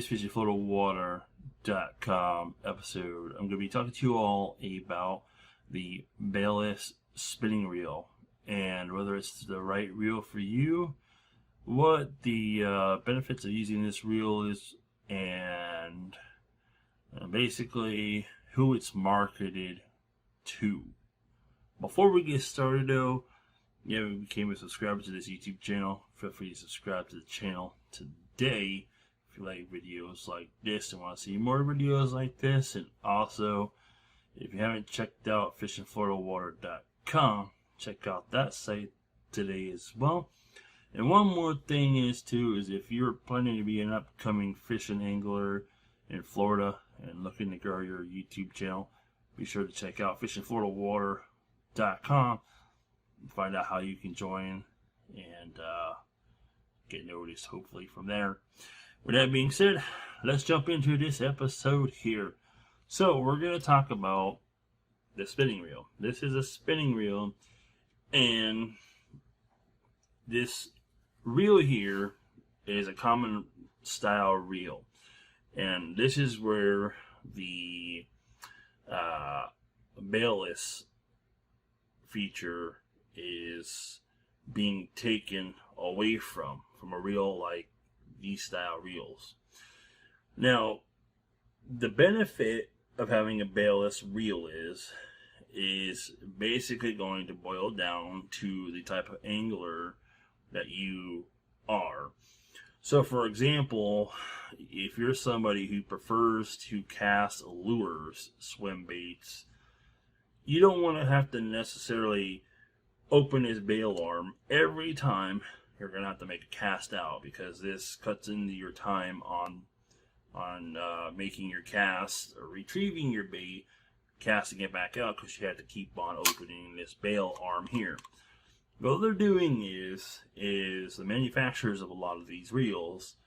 today's fishingfloridawater.com episode, I'm going to be talking to you all about the Bailess Spinning Reel and whether it's the right reel for you, what the benefits of using this reel is, and basically who it's marketed to. Before we get started though, if you became a subscriber to this YouTube channel, feel free to subscribe to the channel today if you like videos like this and want to see more videos like this. And also, if you haven't checked out fishingfloridawater.com, check out that site today as well. And one more thing is if you're planning to be an upcoming fishing angler in Florida and looking to grow your YouTube channel, be sure to check out fishingfloridawater.com and find out how you can join and get noticed hopefully from there. With that being said, let's jump into this episode here. So we're going to talk about the spinning reel. This is a spinning reel, and this reel here is a common style reel, and this is where the Bailess feature is being taken away from a reel like these style reels. Now, the benefit of having a Bailess reel is basically going to boil down to the type of angler that you are. So for example, if you're somebody who prefers to cast lures, swim baits, you don't want to have to necessarily open this bail arm every time you're going to have to make a cast out, because this cuts into your time on making your cast or retrieving your bait, casting it back out, because you have to keep on opening this bail arm here. What they're doing is the manufacturers of a lot of these reels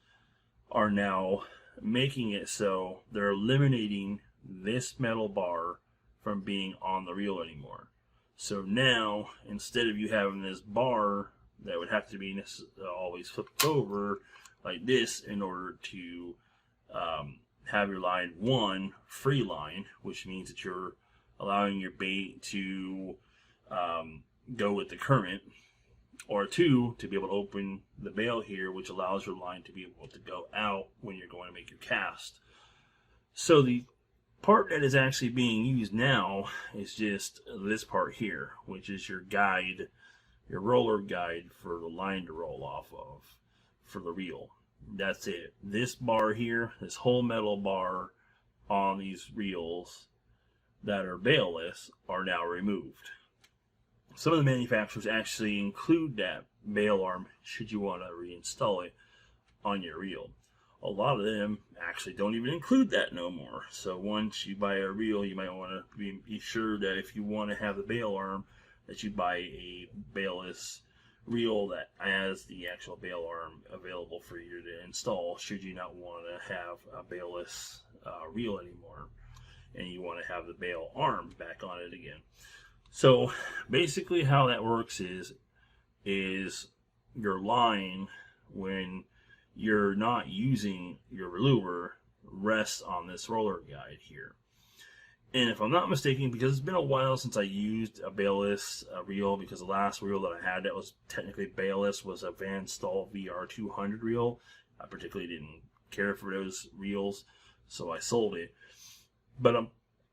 are now making it so they're eliminating this metal bar from being on the reel anymore. So now, instead of you having this bar that would have to be always flipped over like this in order to have your line, one, free line, which means that you're allowing your bait to go with the current, or two, to be able to open the bail here, which allows your line to be able to go out when you're going to make your cast. So the part that is actually being used now is just this part here, which is your guide, your roller guide for the line to roll off of for the reel. That's it. This bar here, this whole metal bar on these reels that are bailless are now removed. Some of the manufacturers actually include that bail arm should you want to reinstall it on your reel. A lot of them actually don't even include that no more. So once you buy a reel, you might want to be sure that if you want to have the bail arm, that you buy a Bailess reel that has the actual bail arm available for you to install, should you not want to have a Bailess reel anymore and you want to have the bail arm back on it again. So basically how that works is your line, when you're not using your lure, rests on this roller guide here. And if I'm not mistaken, because it's been a while since I used a Bailess reel, because the last reel that I had that was technically Bailess was a Van Staal VR200 reel. I particularly didn't care for those reels, so I sold it. But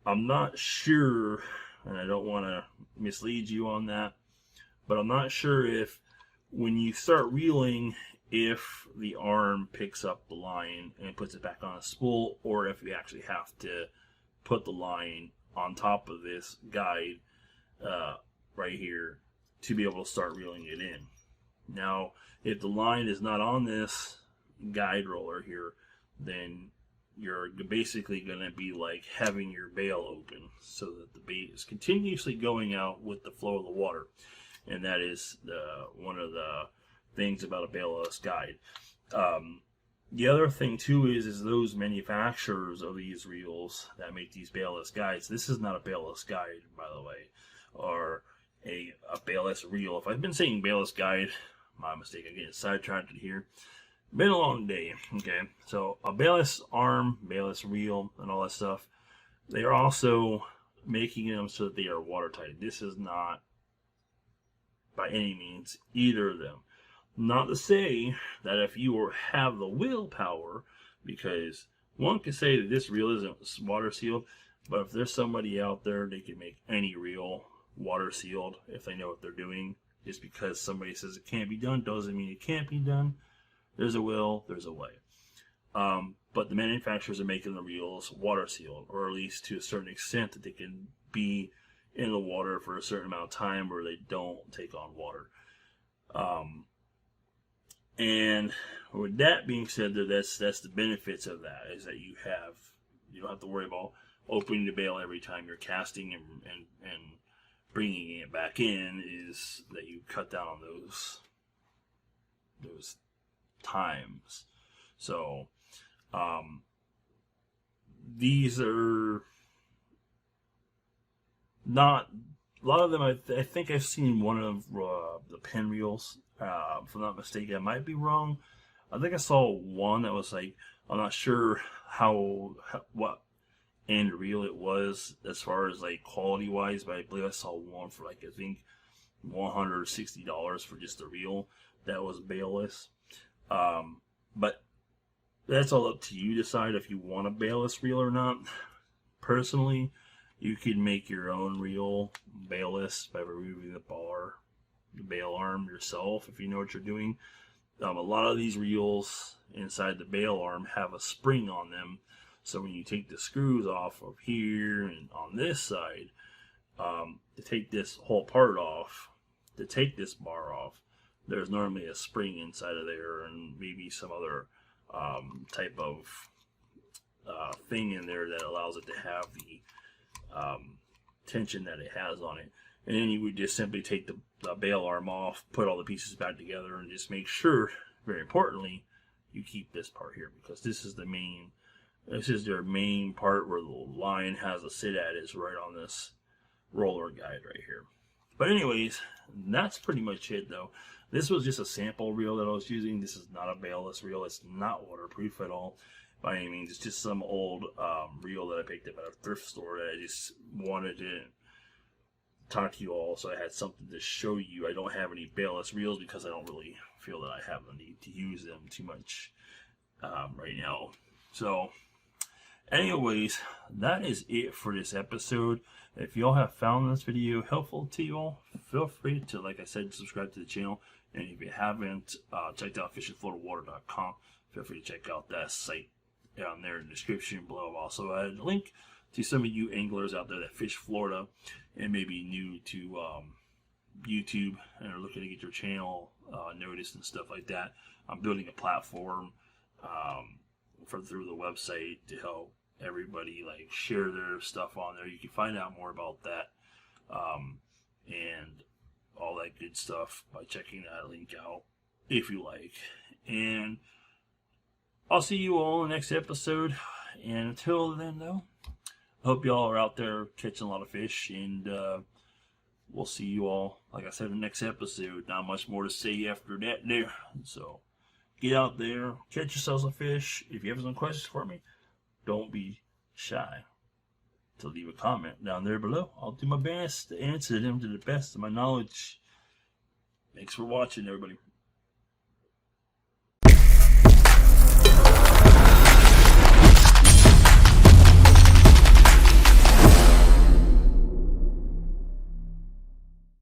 I'm not sure, and I don't want to mislead you on that, but I'm not sure if when you start reeling, if the arm picks up the line and puts it back on a spool, or if you actually have to put the line on top of this guide right here to be able to start reeling it in. Now, if the line is not on this guide roller here, then you're basically going to be like having your bail open so that the bait is continuously going out with the flow of the water. And that is one of the things about a bailless guide. The other thing too is those manufacturers of these reels that make these bailless guides, this is not a bailless guide, by the way, or a bailless reel. If I've been saying bailless guide, my mistake, I'm getting sidetracked here. been a long day. Okay, so a bailless arm, bailless reel, and all that stuff. They are also making them so that they are watertight. This is not by any means either of them. Not to say that if you have the willpower, because one could say that this reel isn't water sealed, but if there's somebody out there, they can make any reel water sealed if they know what they're doing. Just because somebody says it can't be done doesn't mean it can't be done. There's a will, there's a way. But the manufacturers are making the reels water sealed, or at least to a certain extent that they can be in the water for a certain amount of time where they don't take on water. And with that being said, that's the benefits of that, is that you don't have to worry about opening the bail every time you're casting and bringing it back in. Is that you cut down on those times. So these are not a lot of them. I think I've seen one of the pen reels. If I'm not mistaken, I might be wrong. I think I saw one that was like, I'm not sure what end reel it was as far as like quality wise, but I believe I saw one for like, I think $160 for just the reel that was bailless. But that's all up to you to decide if you want a bailless reel or not. Personally, you could make your own reel bailless by removing the bail arm yourself if you know what you're doing. A lot of these reels inside the bail arm have a spring on them, so when you take the screws off of here and on this side, to take this whole part off, to take this bar off, there's normally a spring inside of there and maybe some other type of thing in there that allows it to have the tension that it has on it. And then you would just simply take the bail arm off, put all the pieces back together, and just make sure, very importantly, you keep this part here, because this is their main part where the line has to sit at, is right on this roller guide right here. But anyways, that's pretty much it though. This was just a sample reel that I was using. This is not a bailless reel. It's not waterproof at all by any means. It's just some old reel that I picked up at a thrift store that I just wanted to talk to you all, so I had something to show you. I don't have any bailless reels because I don't really feel that I have the need to use them too much right now. So anyways, that is it for this episode. If y'all have found this video helpful to you all, feel free to, like I said, subscribe to the channel. And if you haven't checked out fishingfloridawater.com, feel free to check out that site down there in the description below. I've also added a link to some of you anglers out there that fish Florida and may be new to YouTube and are looking to get your channel noticed and stuff like that. I'm building a platform through the website to help everybody like share their stuff on there. You can find out more about that and all that good stuff by checking that link out if you like. And I'll see you all in the next episode. And until then, though, I hope y'all are out there catching a lot of fish, and we'll see you all, like I said, in the next episode. Not much more to say after that there. So get out there, catch yourselves a fish. If you have some questions for me, don't be shy to leave a comment down there below. I'll do my best to answer them to the best of my knowledge. Thanks for watching, everybody.